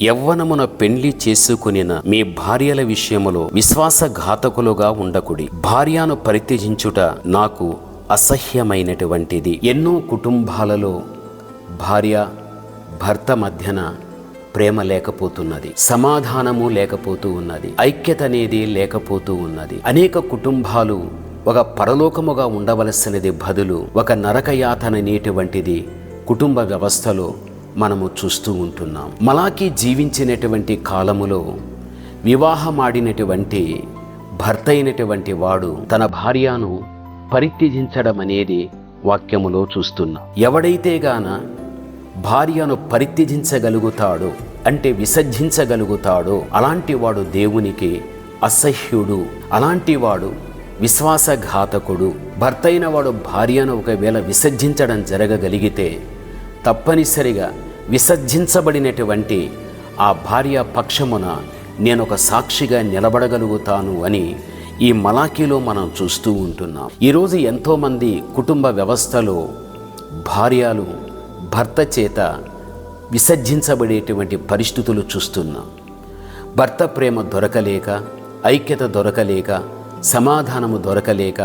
యవ్వనమున పెండ్లి చేసుకొనిన మీ భార్యల విషయములో విశ్వాసఘాతకులుగా ఉండకుడి. భార్యను పరిత్యజించుట నాకు అసహ్యమైనటువంటిది. ఎన్నో కుటుంబాలలో భార్య భర్త మధ్యన ప్రేమ లేకపోతున్నది, సమాధానము లేకపోతూ ఉన్నది, ఐక్యత అనేది లేకపోతూ ఉన్నది. అనేక కుటుంబాలు ఒక పరలోకముగా ఉండవలసినది బదులు ఒక నరకయాతన అనేటువంటిది కుటుంబ వ్యవస్థలో మనము చూస్తూ ఉంటున్నాం. మలాకి జీవించినటువంటి కాలములో వివాహమాడినటువంటి భర్త అయినటువంటి వాడు తన భార్యను పరిత్యజించడం అనేది వాక్యములో చూస్తున్నాం. ఎవడైతే గాన భార్యను పరిత్యజించగలుగుతాడో అంటే విసర్జించగలుగుతాడో అలాంటి వాడు దేవునికి అసహ్యుడు, అలాంటి వాడు విశ్వాసఘాతకుడు. భర్త అయిన వాడు భార్యను ఒకవేళ విసర్జించడం జరగగలిగితే తప్పనిసరిగా విసర్జించబడినటువంటి ఆ భార్య పక్షమున నేను ఒక సాక్షిగా నిలబడగలుగుతాను అని ఈ మలాకీలో మనం చూస్తూ ఉంటున్నాం. ఈరోజు ఎంతోమంది కుటుంబ వ్యవస్థలో భార్యలు భర్త చేత విసర్జించబడేటువంటి పరిస్థితులు చూస్తున్నాం. భర్త ప్రేమ దొరకలేక, ఐక్యత దొరకలేక, సమాధానము దొరకలేక,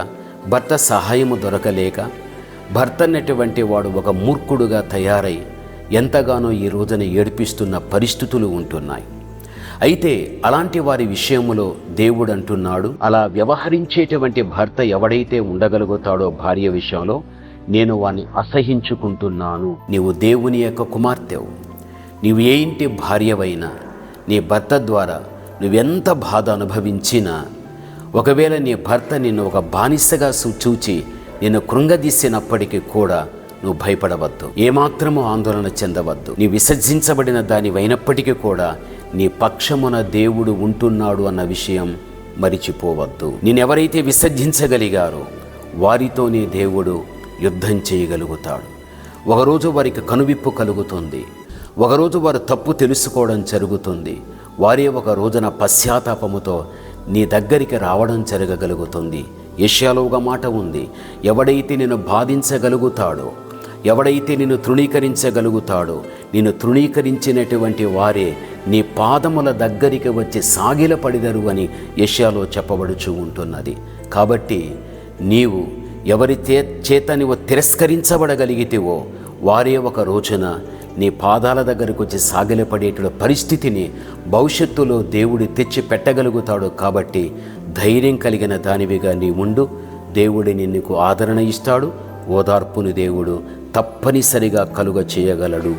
భర్త సహాయము దొరకలేక భర్త అన్నటువంటి వాడు ఒక మూర్ఖుడుగా తయారై ఎంతగానో ఈ రోజున ఏడిపిస్తున్న పరిస్థితులు ఉంటున్నాయి. అయితే అలాంటి వారి విషయంలో దేవుడు అంటున్నాడు, అలా వ్యవహరించేటువంటి భర్త ఎవడైతే ఉండగలుగుతాడో భార్య విషయంలో నేను వాణ్ణి అసహించుకుంటున్నాను. నీవు దేవుని యొక్క కుమార్తెవు. నీవు ఏ ఇంటి భార్యవైనా నీ భర్త ద్వారా నువ్వెంత బాధ అనుభవించినా, ఒకవేళ నీ భర్త నిన్ను ఒక బానిసగా చూచి నిన్ను కృంగదీసినప్పటికీ కూడా నువ్వు భయపడవద్దు, ఏమాత్రము ఆందోళన చెందవద్దు. నీ విసర్జించబడిన దానివైనప్పటికీ కూడా నీ పక్షమున దేవుడు ఉంటున్నాడు అన్న విషయం మరిచిపోవద్దు. నేనెవరైతే విసర్జించగలిగారో వారితోనే దేవుడు యుద్ధం చేయగలుగుతాడు. ఒకరోజు వారికి కనువిప్పు కలుగుతుంది, ఒకరోజు వారు తప్పు తెలుసుకోవడం జరుగుతుంది, వారే ఒక రోజున పశ్చాత్తాపముతో నీ దగ్గరికి రావడం జరగగలుగుతుంది. యెషయాలో ఒక మాట ఉంది, ఎవడైతే నిన్ను బాధించగలుగుతాడో, ఎవడైతే నిన్ను తృణీకరించగలుగుతాడో, నిన్ను తృణీకరించినటువంటి వారే నీ పాదముల దగ్గరికి వచ్చి సాగిలపడిదరు అని యెషయాలో చెప్పబడుచూ ఉంటున్నది. కాబట్టి నీవు ఎవరి చేత నీవు తిరస్కరించబడగలిగితేవో వారే ఒక రోజున నీ పాదాల దగ్గరకు వచ్చి సాగిలపడేటువంటి పరిస్థితిని భవిష్యత్తులో దేవుడు తెచ్చి పెట్టగలుగుతాడు. కాబట్టి ధైర్యం కలిగిన దానివిగా నీ ఉండు. దేవుడి నిన్నుకు ఆదరణ ఇస్తాడు, ఓదార్పుని దేవుడు తప్పనిసరిగా కలుగ చేయగలడు.